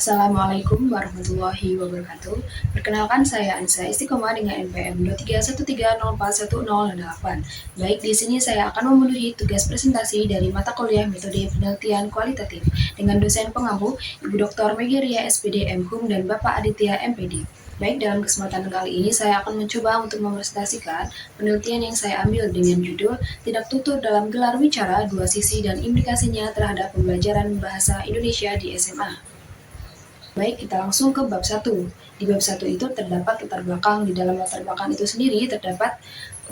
Assalamualaikum warahmatullahi wabarakatuh. Perkenalkan saya Anissa Istiqomah dengan NPM 231304108. Baik, di sini saya akan memenuhi tugas presentasi dari mata kuliah Metode Penelitian Kualitatif dengan dosen pengampu Ibu Dr. Megiria SPD MHum dan Bapak Aditya MPD. Baik, dalam kesempatan kali ini saya akan mencoba untuk mempresentasikan penelitian yang saya ambil dengan judul Tindak Tutur dalam Gelar Wicara Dua Sisi dan Implikasinya Terhadap Pembelajaran Bahasa Indonesia di SMA. Baik, kita langsung ke bab 1. Di bab 1 itu terdapat latar belakang. Di dalam latar belakang itu sendiri terdapat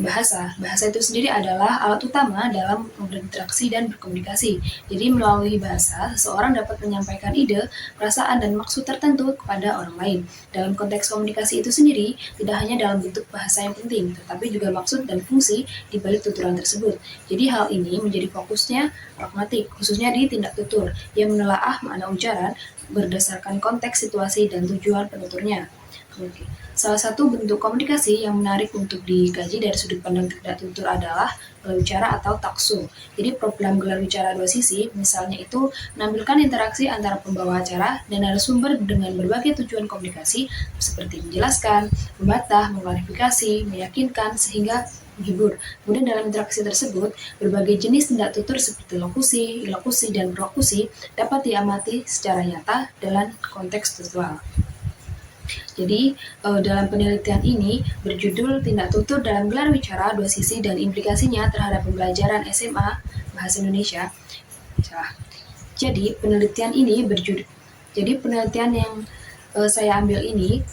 bahasa. Bahasa itu sendiri adalah alat utama dalam berinteraksi dan berkomunikasi. Jadi melalui bahasa, seseorang dapat menyampaikan ide, perasaan, dan maksud tertentu kepada orang lain. Dalam konteks komunikasi itu sendiri, tidak hanya dalam bentuk bahasa yang penting, tetapi juga maksud dan fungsi di balik tuturan tersebut. Jadi hal ini menjadi fokusnya pragmatik, khususnya di tindak tutur, yang menelaah makna ujaran berdasarkan konteks, situasi, dan tujuan penuturnya. Oke. Salah satu bentuk komunikasi yang menarik untuk dikaji dari sudut pandang tindak tutur adalah gelar wicara atau takso. Jadi program gelar wicara dua sisi, misalnya itu menampilkan interaksi antara pembawa acara dan narasumber dengan berbagai tujuan komunikasi seperti menjelaskan, membantah, mengklarifikasi, meyakinkan, sehingga menghibur. Kemudian dalam interaksi tersebut, berbagai jenis tindak tutur seperti lokusi, ilokusi, dan prokusi dapat diamati secara nyata dalam konteks tekstual. Jadi, dalam penelitian ini berjudul Tindak Tutur dalam Gelar Wicara Dua Sisi dan Implikasinya Terhadap Pembelajaran SMA Bahasa Indonesia. Jadi, penelitian yang saya ambil ini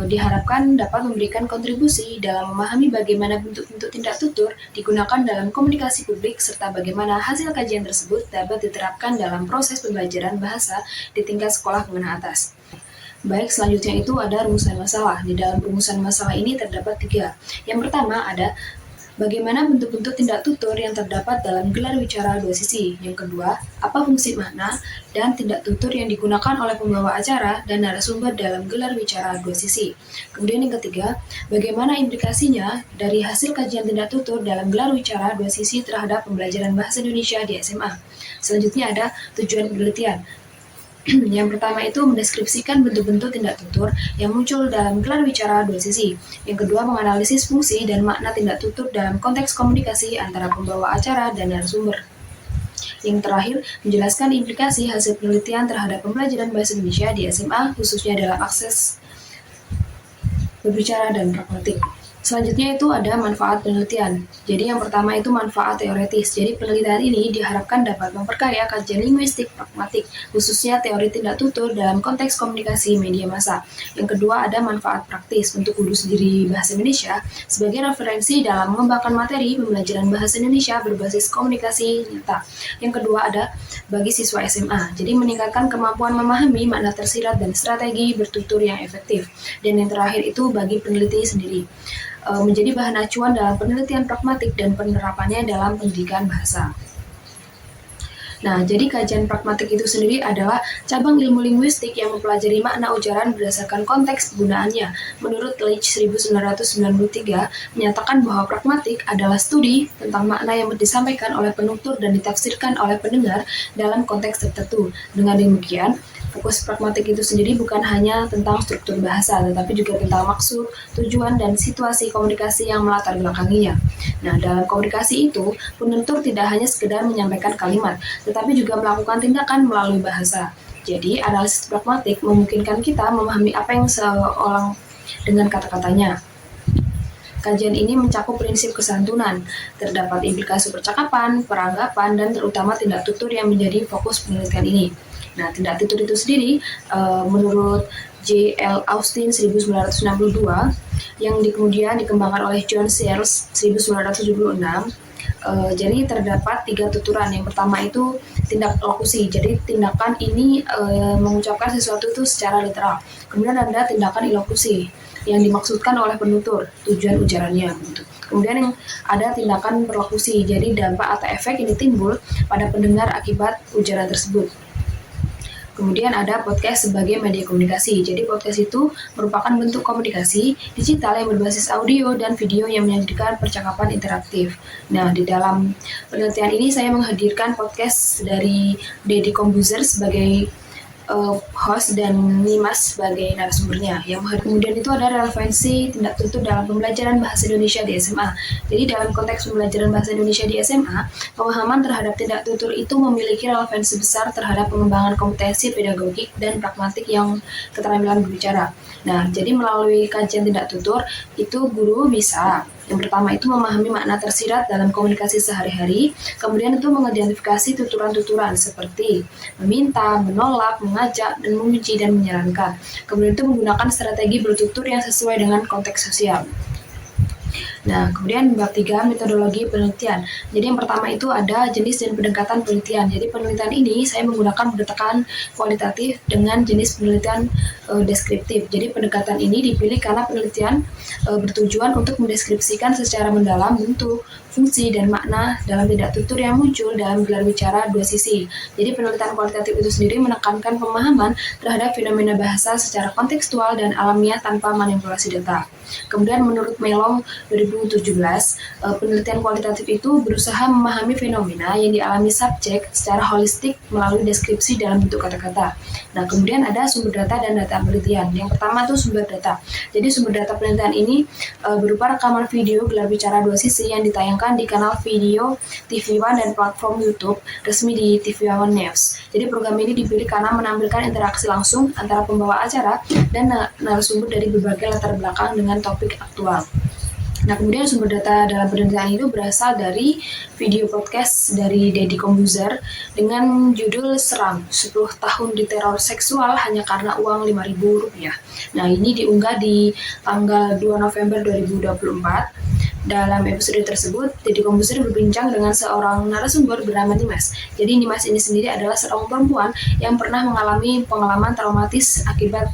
diharapkan dapat memberikan kontribusi dalam memahami bagaimana bentuk-bentuk tindak tutur digunakan dalam komunikasi publik serta bagaimana hasil kajian tersebut dapat diterapkan dalam proses pembelajaran bahasa di tingkat sekolah menengah atas. Baik, selanjutnya itu ada rumusan masalah. Di dalam rumusan masalah ini terdapat 3. Yang pertama ada bagaimana bentuk-bentuk tindak tutur yang terdapat dalam gelar wicara dua sisi. Yang kedua, apa fungsi makna dan tindak tutur yang digunakan oleh pembawa acara dan narasumber dalam gelar wicara dua sisi. Kemudian yang ketiga, bagaimana implikasinya dari hasil kajian tindak tutur dalam gelar wicara dua sisi terhadap pembelajaran bahasa Indonesia di SMA. Selanjutnya ada tujuan penelitian. Yang pertama itu mendeskripsikan bentuk-bentuk tindak tutur yang muncul dalam gelar wicara dua sisi. Yang kedua, menganalisis fungsi dan makna tindak tutur dalam konteks komunikasi antara pembawa acara dan narasumber. Yang terakhir, menjelaskan implikasi hasil penelitian terhadap pembelajaran bahasa Indonesia di SMA, khususnya dalam akses berbicara dan pragmatik. Selanjutnya itu ada manfaat penelitian. Jadi yang pertama itu manfaat teoretis. Jadi penelitian ini diharapkan dapat memperkaya kajian linguistik pragmatik, khususnya teori tindak tutur dalam konteks komunikasi media massa. Yang kedua ada manfaat praktis untuk guru sendiri bahasa Indonesia sebagai referensi dalam mengembangkan materi pembelajaran bahasa Indonesia berbasis komunikasi nyata. Yang kedua ada bagi siswa SMA. Jadi meningkatkan kemampuan memahami makna tersirat dan strategi bertutur yang efektif. Dan yang terakhir itu bagi peneliti sendiri, menjadi bahan acuan dalam penelitian pragmatik dan penerapannya dalam pendidikan bahasa. Nah, jadi kajian pragmatik itu sendiri adalah cabang ilmu linguistik yang mempelajari makna ujaran berdasarkan konteks penggunaannya. Menurut Leach 1993, menyatakan bahwa pragmatik adalah studi tentang makna yang disampaikan oleh penutur dan ditafsirkan oleh pendengar dalam konteks tertentu. Dengan demikian, fokus pragmatik itu sendiri bukan hanya tentang struktur bahasa, tetapi juga tentang maksud, tujuan, dan situasi komunikasi yang melatar belakanginya. Nah, dalam komunikasi itu, penutur tidak hanya sekedar menyampaikan kalimat, tetapi juga melakukan tindakan melalui bahasa. Jadi, analisis pragmatik memungkinkan kita memahami apa yang seolah dengan kata-katanya. Kajian ini mencakup prinsip kesantunan, terdapat implikasi percakapan, peranggapan, dan terutama tindak tutur yang menjadi fokus penelitian ini. Nah, tindak tutur itu sendiri menurut J.L. Austin 1962 yang kemudian dikembangkan oleh John Searle 1976. Jadi terdapat 3 tuturan. Yang pertama itu tindak lokusi. Jadi tindakan ini mengucapkan sesuatu itu secara literal. Kemudian ada tindakan ilokusi yang dimaksudkan oleh penutur, tujuan ujarannya. Kemudian yang ada tindakan perlokusi. Jadi dampak atau efek ini timbul pada pendengar akibat ujaran tersebut. Kemudian ada podcast sebagai media komunikasi. Jadi podcast itu merupakan bentuk komunikasi digital yang berbasis audio dan video yang menyajikan percakapan interaktif. Nah, di dalam penelitian ini saya menghadirkan podcast dari Deddy Kombuzer sebagai host dan Nimas sebagai narasumbernya. Kemudian itu ada relevansi tindak tutur dalam pembelajaran bahasa Indonesia di SMA. Jadi dalam konteks pembelajaran bahasa Indonesia di SMA, pemahaman terhadap tindak tutur itu memiliki relevansi besar terhadap pengembangan kompetensi pedagogik dan pragmatik yang keterampilan berbicara. Nah, jadi melalui kajian tindak tutur itu guru bisa yang pertama itu memahami makna tersirat dalam komunikasi sehari-hari, kemudian itu mengidentifikasi tuturan-tuturan seperti meminta, menolak, mengajak, dan memuji dan menyarankan. Kemudian itu menggunakan strategi bertutur yang sesuai dengan konteks sosial. Nah, kemudian bab 3 metodologi penelitian. Jadi yang pertama itu ada jenis dan pendekatan penelitian. Jadi penelitian ini saya menggunakan pendekatan kualitatif dengan jenis penelitian deskriptif. Jadi pendekatan ini dipilih karena penelitian bertujuan untuk mendeskripsikan secara mendalam bentuk, fungsi, dan makna dalam tindak tutur yang muncul dalam gelar bicara dua sisi. Jadi penelitian kualitatif itu sendiri menekankan pemahaman terhadap fenomena bahasa secara kontekstual dan alamiah tanpa manipulasi data. Kemudian menurut Melong 2017, penelitian kualitatif itu berusaha memahami fenomena yang dialami subjek secara holistik melalui deskripsi dalam bentuk kata-kata. Nah, kemudian ada sumber data dan data penelitian. Yang pertama itu sumber data. Jadi sumber data penelitian ini berupa rekaman video gelar bicara dua sisi yang ditayangkan di kanal video TV One dan platform YouTube resmi di TV One News. Jadi program ini dipilih karena menampilkan interaksi langsung antara pembawa acara dan narasumber dari berbagai latar belakang dengan topik aktual. Nah, kemudian sumber data dalam penelitian itu berasal dari video podcast dari Deddy Kombuzer dengan judul Seram, 10 tahun diteror seksual hanya karena uang Rp5.000. Nah, ini diunggah di tanggal 2 November 2024. Dalam episode tersebut, Deddy Kombuzer berbincang dengan seorang narasumber bernama Nimas. Jadi Nimas ini sendiri adalah seorang perempuan yang pernah mengalami pengalaman traumatis akibat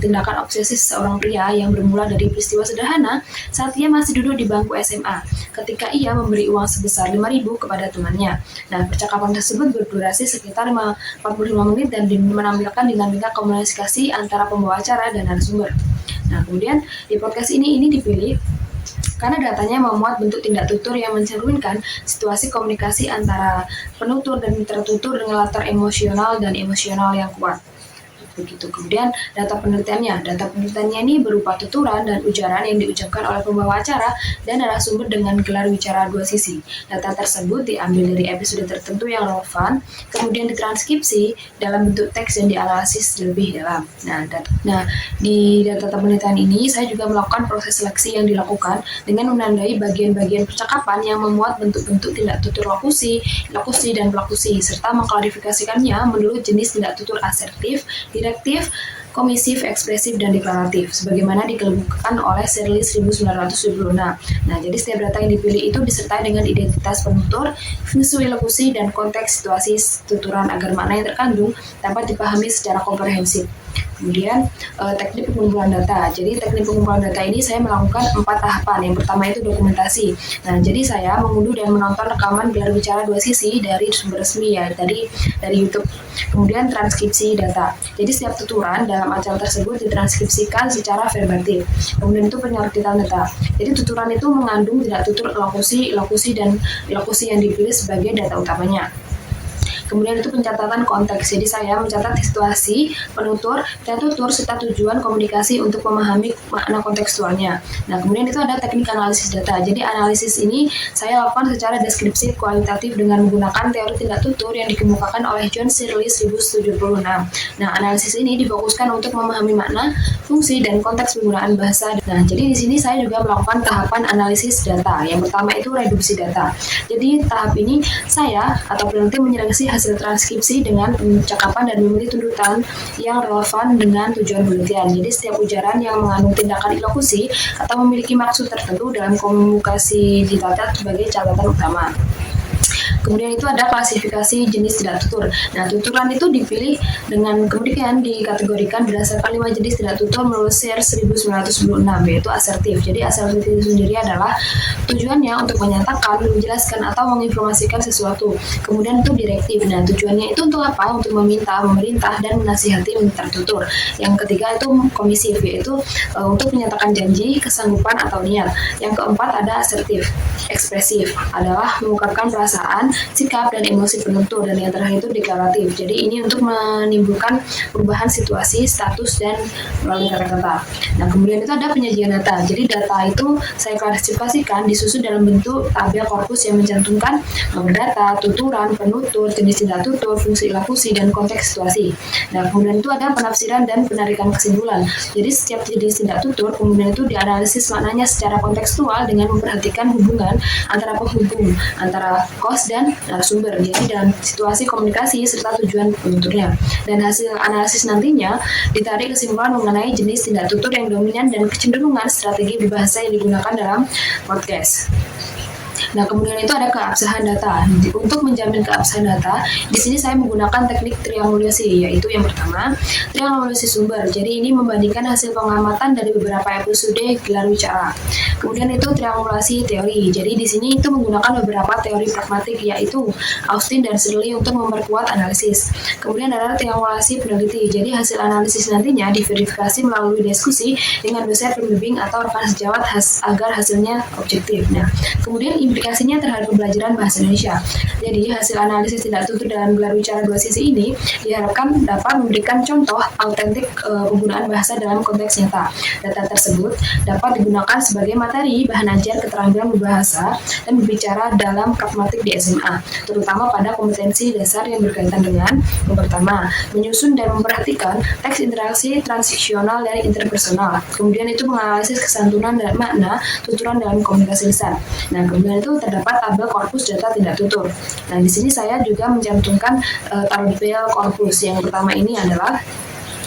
tindakan obsesif seorang pria yang bermula dari peristiwa sederhana saat ia masih duduk di bangku SMA ketika ia memberi uang sebesar Rp5.000 kepada temannya. Nah, percakapan tersebut berdurasi sekitar 45 menit dan menampilkan dinamika komunikasi antara pembawa acara dan narasumber. Nah, kemudian di podcast ini dipilih karena datanya memuat bentuk tindak tutur yang mencerminkan situasi komunikasi antara penutur dan tertutur dengan latar emosional dan emosional yang kuat. Begitu. Kemudian data penelitiannya ini berupa tuturan dan ujaran yang diucapkan oleh pembawa acara dan narasumber dengan gelar bicara dua sisi. Data tersebut diambil dari episode tertentu yang relevan, kemudian ditranskripsi dalam bentuk teks dan dianalisis lebih dalam. Nah, di data penelitian ini saya juga melakukan proses seleksi yang dilakukan dengan menandai bagian-bagian percakapan yang memuat bentuk-bentuk tindak tutur lokusi, dan plakusi, serta mengklarifikasikannya menurut jenis tindak tutur asertif, direktif, komisif, ekspresif, dan deklaratif, sebagaimana dikemukakan oleh Shirley 1976. Nah, jadi setiap data yang dipilih itu disertai dengan identitas penutur, fungsi lokusi, dan konteks situasi tuturan agar makna yang terkandung dapat dipahami secara komprehensif. Kemudian teknik pengumpulan data. Jadi teknik pengumpulan data ini saya melakukan 4 tahapan. Yang pertama itu dokumentasi. Nah, jadi saya mengunduh dan menonton rekaman gelar bicara dua sisi dari sumber resmi ya, dari YouTube. Kemudian transkripsi data. Jadi setiap tuturan dalam acara tersebut ditranskripsikan secara verbatim. Kemudian itu penyortiran data. Jadi tuturan itu mengandung tindak tutur lokusi yang dipilih sebagai data utamanya. Kemudian itu pencatatan konteks. Jadi saya mencatat situasi, penutur, dan tutur serta tujuan komunikasi untuk memahami makna kontekstualnya. Nah, kemudian itu ada teknik analisis data. Jadi analisis ini saya lakukan secara deskripsi kualitatif dengan menggunakan teori tindak tutur yang dikemukakan oleh John Shirley 1976. Nah, analisis ini difokuskan untuk memahami makna, fungsi, dan konteks penggunaan bahasa. Nah, jadi di sini saya juga melakukan tahapan analisis data. Yang pertama itu reduksi data. Jadi tahap ini saya atau peneliti menyeleksi hasil transkripsi dengan percakapan dan memilih tuntutan yang relevan dengan tujuan penelitian. Jadi setiap ujaran yang mengandung tindakan ilokusi atau memiliki maksud tertentu dalam komunikasi dicatat sebagai catatan utama. Kemudian itu ada klasifikasi jenis tindak tutur. Nah, tuturan itu dipilih dengan kemudian dikategorikan berdasarkan 5 jenis tindak tutur menurut SER 1996, yaitu asertif. Jadi asertif itu sendiri adalah tujuannya untuk menyatakan, menjelaskan, atau menginformasikan sesuatu. Kemudian itu direktif. Nah, tujuannya itu untuk apa? Untuk meminta, memerintah, dan menasihati tertutur. Yang ketiga itu komisif, yaitu untuk menyatakan janji, kesanggupan, atau niat. Yang keempat ada asertif. Ekspresif adalah mengungkapkan perasaan, sikap dan emosi penutur, dan yang terakhir itu deklaratif. Jadi ini untuk menimbulkan perubahan situasi, status, dan melalui kata-kata. Nah, kemudian itu ada penyajian data. Jadi data itu saya klasifikasikan disusun dalam bentuk tabel korpus yang mencantumkan nomor data, tuturan, penutur, jenis tindak tutur, fungsi ilustrasi, dan konteks situasi. Nah, kemudian itu ada penafsiran dan penarikan kesimpulan. Jadi setiap jenis tindak tutur kemudian itu dianalisis maknanya secara kontekstual dengan memperhatikan hubungan antara penghubung, antara host dan narasumber. Jadi dalam situasi komunikasi serta tujuan penuturnya. Dan hasil analisis nantinya ditarik kesimpulan mengenai jenis tindak tutur yang dominan dan kecenderungan strategi berbahasa yang digunakan dalam podcast. Nah, kemudian itu ada keabsahan data. Untuk menjamin keabsahan data, di sini saya menggunakan teknik triangulasi, yaitu yang pertama, triangulasi sumber. Jadi ini membandingkan hasil pengamatan dari beberapa episode gelar bicara. Kemudian itu triangulasi teori. Jadi di sini itu menggunakan beberapa teori pragmatik, yaitu Austin dan Shirley untuk memperkuat analisis. Kemudian ada triangulasi peneliti. Jadi hasil analisis nantinya diverifikasi melalui diskusi dengan dosen pembimbing atau rekan sejawat agar hasilnya objektif. Nah, kemudian implikasinya terhadap pembelajaran bahasa Indonesia. Jadi hasil analisis tindak tutur dalam gelar bicara dua sisi ini diharapkan dapat memberikan contoh autentik penggunaan bahasa dalam konteks nyata. Data tersebut dapat digunakan sebagai materi bahan ajar keterampilan berbahasa dan berbicara dalam pragmatik di SMA, terutama pada kompetensi dasar yang berkaitan dengan yang pertama, menyusun dan memperhatikan teks interaksi transisional dan interpersonal. Kemudian itu menganalisis kesantunan dan makna tuturan dalam komunikasi lisan. Nah, kemudian itu terdapat tabel korpus data tindak tutur. Nah, di sini saya juga mencantumkan tabel korpus. Yang pertama ini adalah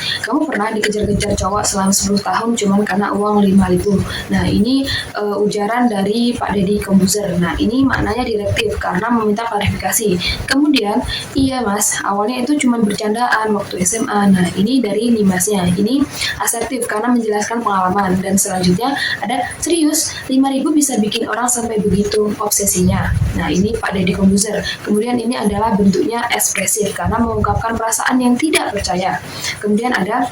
kamu pernah dikejar-kejar cowok selama 10 tahun cuman karena uang 5.000. Nah, ini ujaran dari Pak Deddy Kombuzer. Nah, ini maknanya direktif karena meminta klarifikasi. Kemudian, iya mas, awalnya itu cuma bercandaan waktu SMA. Nah, ini dari Nimasnya. Ini asertif karena menjelaskan pengalaman. Dan selanjutnya ada serius, 5.000 bisa bikin orang sampai begitu obsesinya. Nah, ini Pak Deddy Kombuzer. Kemudian ini adalah bentuknya ekspresif karena mengungkapkan perasaan yang tidak percaya. Kemudian ada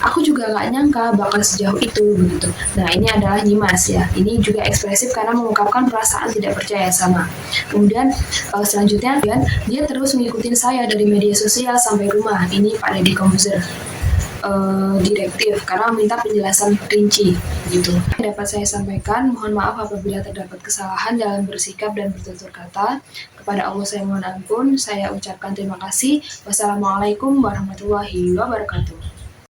aku juga nggak nyangka bakal sejauh itu begitu. Nah, ini adalah Nyimas ya. Ini juga ekspresif karena mengungkapkan perasaan tidak percaya sama. Kemudian selanjutnya dia terus mengikuti saya dari media sosial sampai rumah. Ini Pak Deddy Kombuzer. Direktif karena meminta penjelasan rinci gitu. Dapat saya sampaikan, mohon maaf apabila terdapat kesalahan dalam bersikap dan bertutur kata. Kepada Allah saya mohon ampun. Saya ucapkan terima kasih. Wassalamualaikum warahmatullahi wabarakatuh.